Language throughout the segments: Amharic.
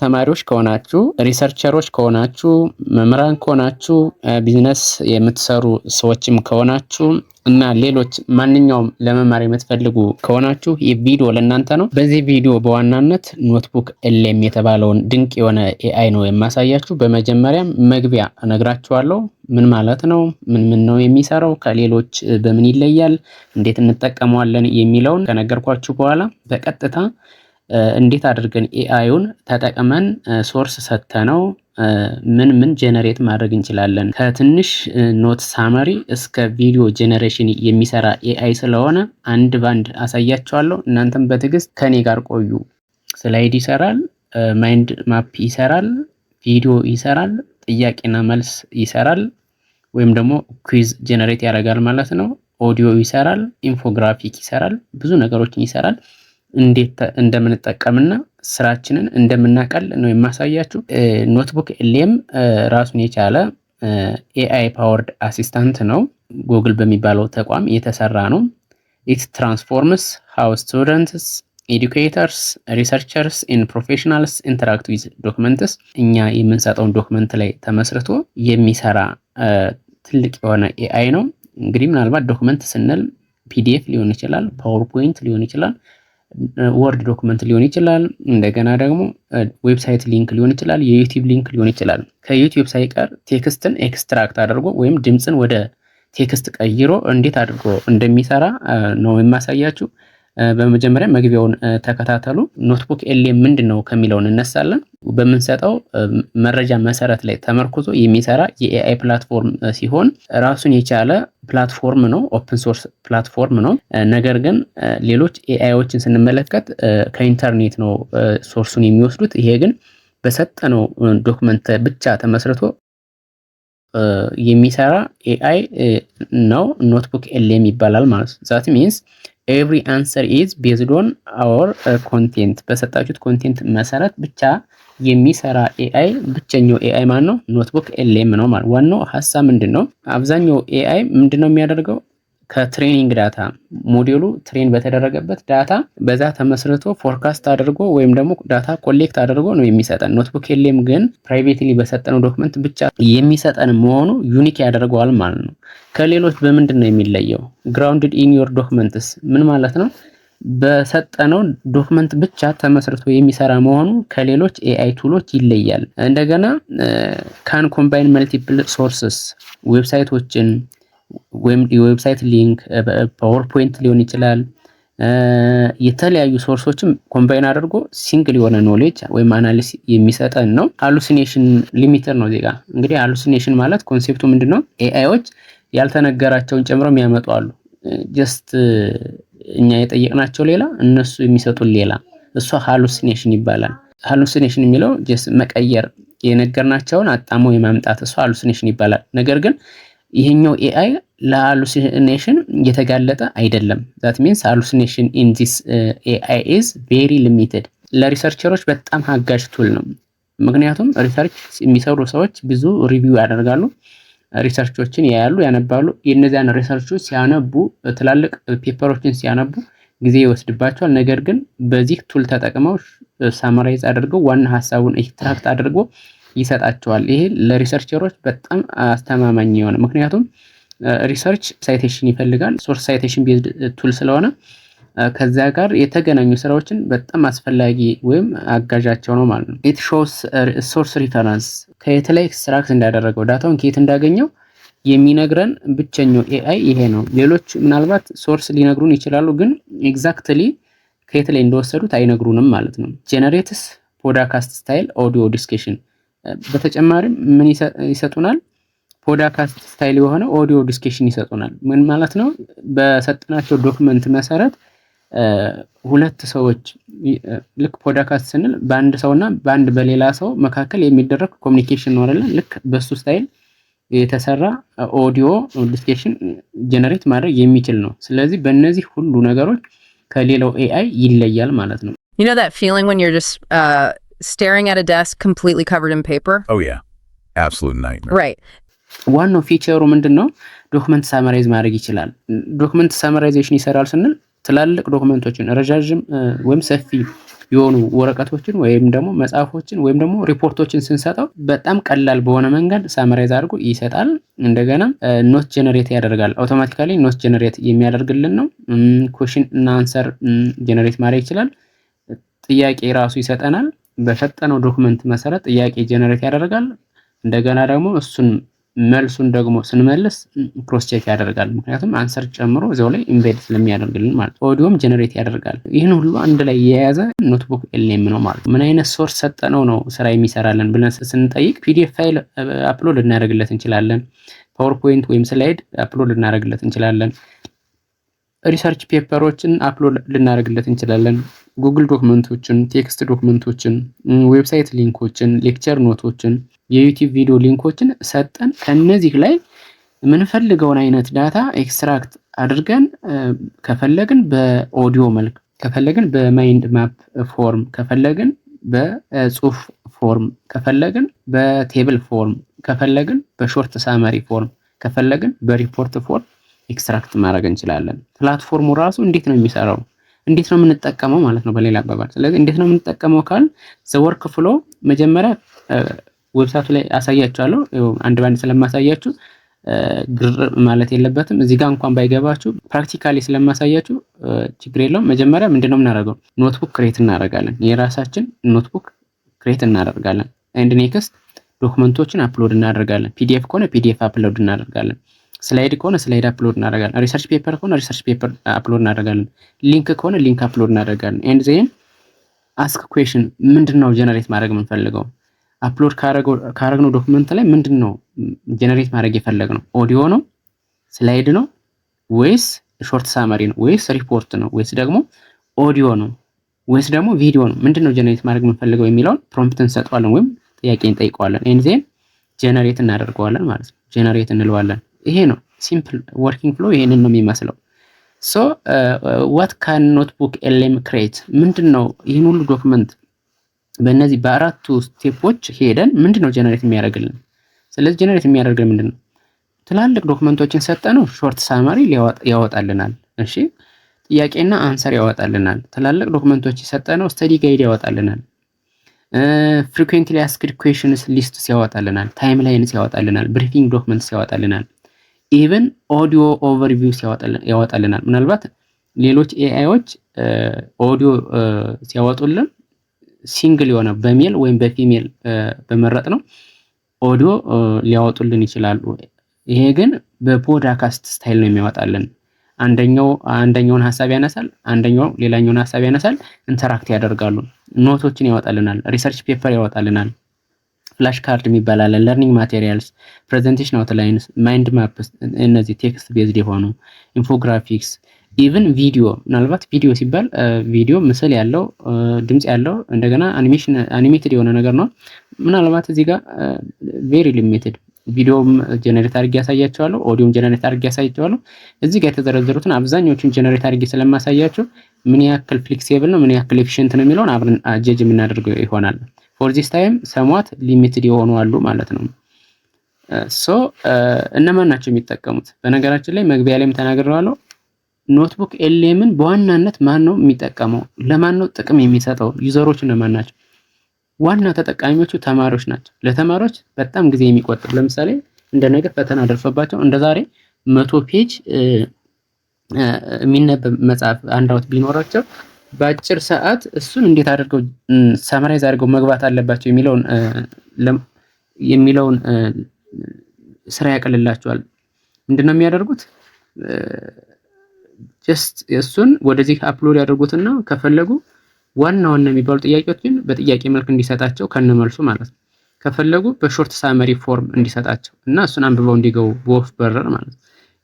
ተማሪዎች ከሆናችሁ፣ ሪሰርቸሮች ከሆናችሁ፣ መምህራን ከሆናችሁ፣ ቢዝነስ የምትሰሩ ሰዎችም ከሆናችሁ እና ሌሎች ማንኛውም ለመማር የምትፈልጉ ከሆናችሁ ይህ ቪዲዮ ለእናንተ ነው። በዚህ ቪዲዮ በዋናነት ኖትቡክ ኤልኤም የተባለውን ድንቅ የሆነ ኤአይ ነው የማሳያችሁ። በመጀመሪያም መግቢያ እነግራችኋለሁ። ምን ማለት ነው? ምን ነው የሚሰራው? ከሌሎች በምን ይለያል? እንዴት እንጠቀመዋለን? የሚለውን ከነገርኳችሁ በኋላ በቀጥታ እንዴት አድርገን ኤአይውን ተጠቅመን ሶርስ ሰተነው ምን ጄነሬት ማድረግ እንችላለን። ከትንሽ ኖት ሳመሪ እስከ ቪዲዮ ጄነሬሽን የሚሰራ ኤአይ ስለሆነ አንድ ባንድ አሳያችኋለሁ። እናንተም በትዕግስት ከኔ ጋር ቆዩ። ስላይድ ይሰራል፣ ማይንድ ማፕ ይሰራል፣ ቪዲዮ ይሰራል፣ ጥያቄና መልስ ይሰራል፣ ወይም ደግሞ ኩዊዝ ጄነሬት ያደርጋል ማለት ነው። ኦዲዮ ይሰራል፣ ኢንፎግራፊክ ይሰራል፣ ብዙ ነገሮችን ይሰራል። እንዴት እንደምንጠቀምና ስራችንን እንደምናቀል ነው የማሳያችሁ። ኖትቡክ ኤልኤም ራሱን የቻለ ኤአይ ፓወርድ አሲስታንት ነው። ጉግል በሚባለው ተቋም የተሰራ ነው። ኢት ትራንስፎርምስ ሃው ስቱደንትስ፣ ኤዱኬተርስ፣ ሪሰርቸርስ ኤንድ ፕሮፌሽናልስ ኢንተራክት ዊዝ ዶክመንትስ። እኛ የምንሰጠውን ዶክመንት ላይ ተመስርቶ የሚሰራ ትልቅ የሆነ ኤአይ ነው። እንግዲህ ምናልባት ዶክመንት ስንል ፒዲኤፍ ሊሆን ይችላል፣ ፓወርፖይንት ሊሆን ይችላል፣ ወርድ ዶክመንት ሊሆን ይችላል፣ እንደገና ደግሞ ዌብሳይት ሊንክ ሊሆን ይችላል፣ የዩቲዩብ ሊንክ ሊሆን ይችላል። ከዩቲዩብ ሳይቀር ቴክስትን ኤክስትራክት አድርጎ ወይም ድምፅን ወደ ቴክስት ቀይሮ እንዴት አድርጎ እንደሚሰራ ነው የማሳያችሁ። በመጀመሪያ መግቢያውን ተከታተሉ። ኖትቡክ ኤልኤም ምንድነው ከሚለው እንነሳለን። በምንሰጠው መረጃ መሰረት ላይ ተመርኩዞ የሚሰራ የኤአይ ፕላትፎርም ሲሆን ራሱን የቻለ ፕላትፎርም ነው፣ ኦፕን ሶርስ ፕላትፎርም ነው። ነገር ግን ሌሎች ኤአይዎችን ስንመለከት ከኢንተርኔት ነው ሶርሱን የሚወስዱት። ይሄ ግን በሰጠነው ዶክመንት ብቻ ተመስርቶ የሚሰራ ኤአይ ነው። ኖትቡክ ኤልኤም ይባላል ማለት ነው። ዛት ሚንስ ኤቭሪ አንሰር ኢዝ ቤዝድ ኦን አወር ኮንቴንት። በሰጣችሁት ኮንቴንት መሰረት ብቻ የሚሰራ ኤአይ ብቸኛው ኤአይ ማን ነው? ኖትቡክ ኤልኤም ነው ማለት። ዋናው ሀሳብ ምንድነው? አብዛኛው ኤአይ ምንድነው የሚያደርገው? ከትሬኒንግ ዳታ ሞዴሉ ትሬን በተደረገበት ዳታ በዛ ተመስርቶ ፎርካስት አድርጎ ወይም ደግሞ ዳታ ኮሌክት አድርጎ ነው የሚሰጠን። ኖትቡክ ኤልኤም ግን ፕራይቬትሊ በሰጠነው ዶክመንት ብቻ የሚሰጠን መሆኑ ዩኒክ ያደርገዋል ማለት ነው። ከሌሎች በምንድን ነው የሚለየው? ግራውንድድ ኢን ዮር ዶክመንትስ ምን ማለት ነው? በሰጠነው ዶክመንት ብቻ ተመስርቶ የሚሰራ መሆኑ ከሌሎች ኤአይ ቱሎች ይለያል። እንደገና ካን ኮምባይን መልቲፕል ሶርስስ፣ ዌብሳይቶችን ወይም የዌብሳይት ሊንክ፣ ፓወርፖይንት ሊሆን ይችላል፣ የተለያዩ ሶርሶችን ኮምባይን አድርጎ ሲንግል የሆነ ኖሌጅ ወይም አናሊሲስ የሚሰጠን ነው። ሃሉሲኔሽን ሊሚተር ነው ዜጋ። እንግዲህ ሃሉሲኔሽን ማለት ኮንሴፕቱ ምንድነው? ኤአይዎች ያልተነገራቸውን ጨምረው የሚያመጡ አሉ። ጀስት እኛ የጠየቅናቸው ሌላ እነሱ የሚሰጡን ሌላ፣ እሷ ሃሉሲኔሽን ይባላል። ሃሉሲኔሽን የሚለው ጀስት መቀየር፣ የነገርናቸውን አጣሞ የማምጣት እሷ ሃሉሲኔሽን ይባላል። ነገር ግን ይሄኛው ኤአይ ለሃሉሲኔሽን የተጋለጠ አይደለም። ዛት ሚንስ ሃሉሲኔሽን ኢን ዚስ ኤአይ ኢዝ ቬሪ ሊሚትድ። ለሪሰርቸሮች በጣም አጋዥ ቱል ነው። ምክንያቱም ሪሰርች የሚሰሩ ሰዎች ብዙ ሪቪው ያደርጋሉ፣ ሪሰርቾችን ያያሉ፣ ያነባሉ። የእነዚያን ሪሰርቾች ሲያነቡ ትላልቅ ፔፐሮችን ሲያነቡ ጊዜ ይወስድባቸዋል። ነገር ግን በዚህ ቱል ተጠቅመው ሳመራይዝ አድርገው ዋና ሀሳቡን ኤክስትራክት አድርገው ይሰጣቸዋል። ይሄ ለሪሰርቸሮች በጣም አስተማማኝ የሆነ፣ ምክንያቱም ሪሰርች ሳይቴሽን ይፈልጋል። ሶርስ ሳይቴሽን ቤዝድ ቱል ስለሆነ ከዛ ጋር የተገናኙ ስራዎችን በጣም አስፈላጊ ወይም አጋዣቸው ነው ማለት ነው። ኢት ሾውስ ሶርስ ሪፈረንስ፣ ከየት ላይ ኤክስትራክት እንዳደረገው ዳታውን ከየት እንዳገኘው የሚነግረን ብቸኛው ኤአይ ይሄ ነው። ሌሎች ምናልባት ሶርስ ሊነግሩን ይችላሉ፣ ግን ኤግዛክትሊ ከየት ላይ እንደወሰዱት አይነግሩንም ማለት ነው። ጄነሬትስ ፖድካስት ስታይል ኦዲዮ ዲስከሽን፣ በተጨማሪም ምን ይሰጡናል? ፖድካስት ስታይል የሆነ ኦዲዮ ዲስከሽን ይሰጡናል። ምን ማለት ነው? በሰጠናቸው ዶክመንት መሰረት ሁለት ሰዎች ልክ ፖድካስት ስንል በአንድ ሰውና በአንድ በሌላ ሰው መካከል የሚደረግ ኮሚኒኬሽን ነው አይደል? ልክ በሱ ስታይል የተሰራ ኦዲዮ ዲስከሽን ጀነሬት ማድረግ የሚችል ነው። ስለዚህ በእነዚህ ሁሉ ነገሮች ከሌላው ኤአይ ይለያል ማለት ነው። You know that feeling when you're just staring at a desk completely covered in paper? Oh yeah. Absolute nightmare. Right. ዋናው ፊቸሩ ምንድነው? ዶክመንት ሳመራይዝ ማድረግ ይችላል። ዶክመንት ሳመራይዜሽን ይሰራል ስንል ትላልቅ ዶክመንቶችን ረጃጅም ወይም ሰፊ የሆኑ ወረቀቶችን ወይም ደግሞ መጽሐፎችን ወይም ደግሞ ሪፖርቶችን ስንሰጠው በጣም ቀላል በሆነ መንገድ ሳመራይዝ አድርጎ ይሰጣል። እንደገና ኖት ጀነሬት ያደርጋል። አውቶማቲካሊ ኖት ጀነሬት የሚያደርግልን ነው። ኩዌስችን እና አንሰር ጀነሬት ማድረግ ይችላል። ጥያቄ ራሱ ይሰጠናል። በሰጠነው ዶክመንት መሰረት ጥያቄ ጀነሬት ያደርጋል። እንደገና ደግሞ እሱን መልሱን ደግሞ ስንመልስ ክሮስ ቼክ ያደርጋል። ምክንያቱም አንሰር ጨምሮ እዛው ላይ ኢምቤድ ስለሚያደርግልን ማለት ነው። ኦዲዮም ጀነሬት ያደርጋል። ይህን ሁሉ አንድ ላይ የያዘ ኖትቡክ ኤልኤም ነው ማለት ነው። ምን አይነት ሶርስ ሰጠነው ነው ስራ የሚሰራልን ብለን ስንጠይቅ ፒዲኤፍ ፋይል አፕሎድ ልናደርግለት እንችላለን። ፓወርፖይንት ወይም ስላይድ አፕሎድ ልናደርግለት እንችላለን። ሪሰርች ፔፐሮችን አፕሎድ ልናደርግለት እንችላለን። ጉግል ዶክመንቶችን፣ ቴክስት ዶክመንቶችን፣ ዌብሳይት ሊንኮችን፣ ሌክቸር ኖቶችን፣ የዩቲዩብ ቪዲዮ ሊንኮችን ሰጠን ከነዚህ ላይ የምንፈልገውን አይነት ዳታ ኤክስትራክት አድርገን ከፈለግን በኦዲዮ መልክ፣ ከፈለግን በማይንድ ማፕ ፎርም፣ ከፈለግን በጽሁፍ ፎርም፣ ከፈለግን በቴብል ፎርም፣ ከፈለግን በሾርት ሳመሪ ፎርም፣ ከፈለግን በሪፖርት ፎርም ኤክስትራክት ማድረግ እንችላለን። ፕላትፎርሙ ራሱ እንዴት ነው የሚሰራው? እንዴት ነው የምንጠቀመው ማለት ነው በሌላ አባባል። ስለዚህ እንዴት ነው የምንጠቀመው ካል ዘወርክ ፍሎ መጀመሪያ ዌብሳይቱ ላይ አሳያችኋለሁ። አንድ ባንድ ስለማሳያችሁ ግር ማለት የለበትም። እዚህ ጋር እንኳን ባይገባችሁ ፕራክቲካሊ ስለማሳያችሁ ችግር የለውም። መጀመሪያ ምንድነው የምናደርገው? ኖትቡክ ክሬት እናደርጋለን። የራሳችን ኖትቡክ ክሬት እናደርጋለን። ኤንድ ኔክስት ዶክመንቶችን አፕሎድ እናደርጋለን። ፒዲኤፍ ከሆነ ፒዲኤፍ አፕሎድ እናደርጋለን። ስላይድ ከሆነ ስላይድ አፕሎድ እናደርጋለን። ሪሰርች ፔፐር ከሆነ ሪሰርች ፔፐር አፕሎድ እናደርጋለን። ሊንክ ከሆነ ሊንክ አፕሎድ እናደርጋለን። ኤንድ ዜን አስክ ኩዌሽን ምንድነው ጀነሬት ማድረግ የምንፈልገው? አፕሎድ ካረግነው ዶክመንት ላይ ምንድነው ጀነሬት ማድረግ የፈለግነው? ኦዲዮ ነው? ስላይድ ነው? ወይስ ሾርት ሳመሪ ነው? ወይስ ሪፖርት ነው? ወይስ ደግሞ ኦዲዮ ነው? ወይስ ደግሞ ቪዲዮ ነው? ምንድነው ጀነሬት ማድረግ የምንፈልገው የሚለውን ፕሮምፕት እንሰጠዋለን ወይም ጥያቄ እንጠይቀዋለን። ኤንድ ዜን ጀነሬት እናደርገዋለን ማለት ነው። ጀነሬት እንለዋለን። ይሄ ነው ሲምፕል ወርኪንግ ፍሎ። ይሄንን ነው የሚመስለው። ሶ what can notebook LM create? ምንድነው ይህን ሁሉ ዶክመንት በእነዚህ በአራቱ ስቴፖች ሄደን ምንድነው ጀነሬት የሚያደርግልን? ስለዚህ ጀነሬት የሚያደርግልን ምንድነው? ትላልቅ ዶክመንቶችን ሰጠነው ሾርት ሳማሪ ያወጣልናል። እሺ፣ ጥያቄና አንሰር ያወጣልናል። ትላልቅ ዶክመንቶች ሰጠነው ስተዲ ጋይድ ያወጣልናል። ፍሪኩዌንትሊ አስክድ ኩዌሽንስ ሊስትስ ያወጣልናል። ታይምላይንስ ያወጣልናል። ብሪፊንግ ዶክመንትስ ያወጣልናል። ኢቨን ኦዲዮ ኦቨርቪው ያወጣልናል። ምናልባት ሌሎች ኤአይዎች ኦዲዮ ሲያወጡልን ሲንግል የሆነ በሜል ወይም በፊሜል በመረጥ ነው ኦዲዮ ሊያወጡልን ይችላሉ። ይሄ ግን በፖድካስት ስታይል ነው የሚያወጣልን። አንደኛውን ሐሳብ ያነሳል፣ አንደኛው ሌላኛውን ሐሳብ ያነሳል፣ ኢንተራክት ያደርጋሉ። ኖቶችን ያወጣልናል፣ ሪሰርች ፔፐር ያወጣልናል፣ ፍላሽ ካርድ የሚባል አለ፣ ለርኒንግ ማቴሪያልስ፣ ፕሬዘንቴሽን አውትላይንስ፣ ማይንድ ማፕስ፣ እነዚህ ቴክስት ቤዝድ የሆኑ ኢንፎግራፊክስ፣ ኢቭን ቪዲዮ። ምናልባት ቪዲዮ ሲባል ቪዲዮ ምስል ያለው ድምጽ ያለው እንደገና አኒሜትድ የሆነ ነገር ነው። ምናልባት እዚህ ጋር ቬሪ ሊሚትድ ቪዲዮም ጀነሬት አድርጌ ያሳያቸዋለሁ፣ ኦዲዮም ጀነሬት አድርጌ ያሳያቸዋለሁ። እዚህ ጋር የተዘረዘሩትን አብዛኞቹን ጀነሬት አድርጌ ስለማሳያችሁ ምን ያክል ፍሌክሲብል ነው ምን ያክል ኤፊሽንት ነው የሚለውን አብረን ጀጅ የምናደርገው ይሆናል። ፎር ዚስ ታይም ሰሟት ሊሚትድ የሆኑ አሉ ማለት ነው። ሶ እነማን ናቸው የሚጠቀሙት? በነገራችን ላይ መግቢያ ላይም ተናግሬዋለሁ። ኖትቡክ ኤልኤምን በዋናነት ማን ነው የሚጠቀመው? ለማን ነው ጥቅም የሚሰጠው? ዩዘሮች እነማን ናቸው? ዋና ተጠቃሚዎቹ ተማሪዎች ናቸው። ለተማሪዎች በጣም ጊዜ የሚቆጥብ ለምሳሌ እንደ ነገ ፈተና ደርሶባቸው እንደ ዛሬ 100 ፔጅ የሚነበብ መጽሐፍ አንዳውት ቢኖራቸው በአጭር ሰዓት እሱን እንዴት አድርገው ሳመራይዝ አድርገው መግባት አለባቸው የሚለውን ስራ ያቀልላቸዋል። ምንድነው የሚያደርጉት? ጀስት እሱን ወደዚህ አፕሎድ ያደርጉትና ከፈለጉ ዋና የሚባሉ ጥያቄዎችን በጥያቄ መልክ እንዲሰጣቸው ከነመልሱ ማለት ነው። ከፈለጉ በሾርት ሳመሪ ፎርም እንዲሰጣቸው እና እሱን አንብበው እንዲገቡ በወፍ በረር ማለት ነው።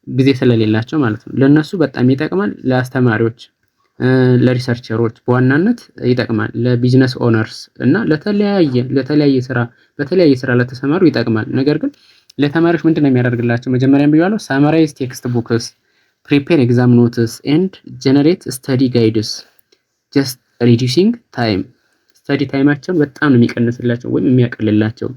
ጊዜ ስለሌላቸው ማለት ነው። ለነሱ በጣም ይጠቅማል። ለአስተማሪዎች፣ ለሪሰርቸሮች በዋናነት ይጠቅማል። ለቢዝነስ ኦነርስ እና ለተለያየ ስራ በተለያየ ስራ ለተሰማሩ ይጠቅማል። ነገር ግን ለተማሪዎች ምንድነው የሚያደርግላቸው? መጀመሪያም ብያለሁ፣ ሳመራይዝ ቴክስት ቡክስ፣ ፕሪፔር ኤግዛም ኖትስ ኤንድ ጀነሬት ስተዲ ጋይድስ ጀስት ሪዲዩሲንግ ታይም። ስተዲ ታይማቸውን በጣም ነው የሚቀንስላቸው ወይም የሚያቀልላቸው።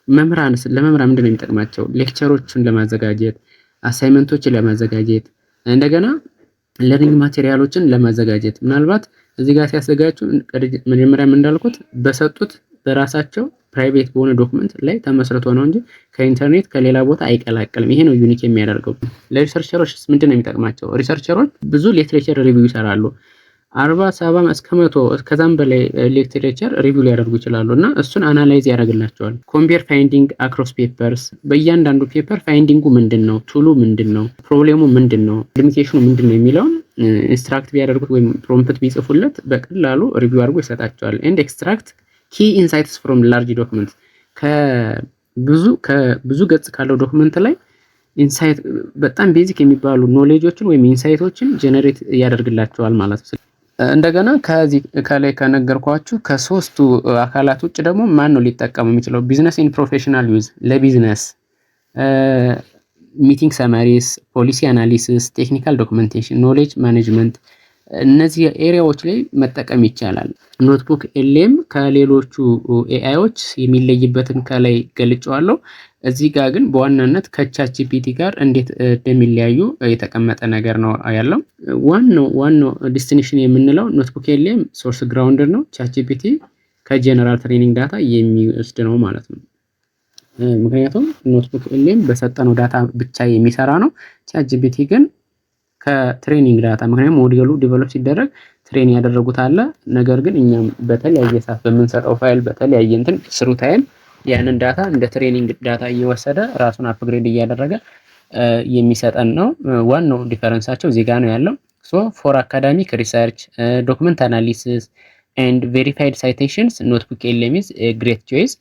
ለመምህራን ምንድነው የሚጠቅማቸው? ሌክቸሮችን ለማዘጋጀት፣ አሳይመንቶችን ለማዘጋጀት እንደገና ለርኒንግ ማቴሪያሎችን ለማዘጋጀት ምናልባት እዚህ ጋር ሲያዘጋጁ መጀመሪያም እንዳልኩት በሰጡት በራሳቸው ፕራይቬት በሆነ ዶክመንት ላይ ተመስርቶ ነው እንጂ ከኢንተርኔት ከሌላ ቦታ አይቀላቀልም። ይሄ ነው ዩኒክ የሚያደርገው። ለሪሰርቸሮች ምንድን ነው የሚጠቅማቸው? ሪሰርቸሮች ብዙ ሊትሬቸር ሪቪው ይሰራሉ። 40 70 እስከ 100 ከዛም በላይ ሊትሬቸር ሪቪው ሊያደርጉ ይችላሉ እና እሱን አናላይዝ ያደርግላቸዋል። ኮምፔር ፋይንዲንግ አክሮስ ፔፐርስ፣ በእያንዳንዱ ፔፐር ፋይንዲንጉ ምንድነው፣ ቱሉ ምንድነው፣ ፕሮብሌሙ ምንድነው፣ ሊሚቴሽኑ ምንድነው የሚለውን ኢንስትራክት ቢያደርጉት ወይም ፕሮምፕት ቢጽፉለት በቀላሉ ሪቪው አድርጎ ይሰጣቸዋል። ኤንድ ኤክስትራክት ኪ ኢንሳይትስ ፍሮም ላርጅ ዶክመንት፣ ከብዙ ገጽ ካለው ዶክመንት ላይ ኢንሳይት በጣም ቤዚክ የሚባሉ ኖሌጆችን ወይም ኢንሳይቶችን ጀነሬት ያደርግላቸዋል ማለት ነው። እንደገና ከላይ ከነገርኳችሁ ከሶስቱ አካላት ውጭ ደግሞ ማን ነው ሊጠቀሙ የሚችለው? ቢዝነስ ኢን ፕሮፌሽናል ዩዝ፣ ለቢዝነስ ሚቲንግ ሰማሪስ፣ ፖሊሲ አናሊሲስ፣ ቴክኒካል ዶክመንቴሽን፣ ኖሌጅ ማኔጅመንት፣ እነዚህ ኤሪያዎች ላይ መጠቀም ይቻላል። ኖትቡክ ኤልኤም ከሌሎቹ ኤአይዎች የሚለይበትን ከላይ ገልጨዋለሁ። እዚህ ጋር ግን በዋናነት ከቻት ጂፒቲ ጋር እንዴት እንደሚለያዩ የተቀመጠ ነገር ነው ያለው። ዋናው ዲስቲንክሽን የምንለው ኖትቡክ ኤልኤም ሶርስ ግራውንደር ነው። ቻት ጂፒቲ ከጀነራል ትሬኒንግ ዳታ የሚወስድ ነው ማለት ነው። ምክንያቱም ኖትቡክ ኤልኤም በሰጠነው ዳታ ብቻ የሚሰራ ነው። ቻት ጂፒቲ ግን ከትሬኒንግ ዳታ፣ ምክንያቱም ሞዴሉ ዲቨሎፕ ሲደረግ ትሬን ያደረጉት አለ። ነገር ግን እኛም በተለያየ ሰዓት በምንሰጠው ፋይል በተለያየ እንትን ስሩ ታይም ያንን ዳታ እንደ ትሬኒንግ ዳታ እየወሰደ ራሱን አፕግሬድ እያደረገ የሚሰጠን ነው። ዋናው ዲፈረንሳቸው እዚህ ጋር ነው ያለው። ሶ ፎር አካዳሚክ ሪሰርች ዶክመንት አናሊሲስ ኤንድ ቬሪፋይድ ሳይቴሽንስ ኖትቡክ ኤልኤም ኢዝ ኤ ግሬት ቾይስ።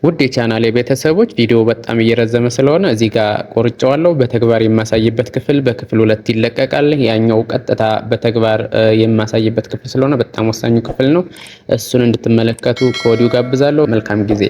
ውድ የቻናሌ ቤተሰቦች ቪዲዮ በጣም እየረዘመ ስለሆነ እዚህ ጋር ቆርጬዋለሁ። በተግባር የማሳይበት ክፍል በክፍል 2 ይለቀቃል። ያኛው ቀጥታ በተግባር የማሳይበት ክፍል ስለሆነ በጣም ወሳኙ ክፍል ነው። እሱን እንድትመለከቱ ከወዲሁ ጋብዛለሁ። መልካም ጊዜ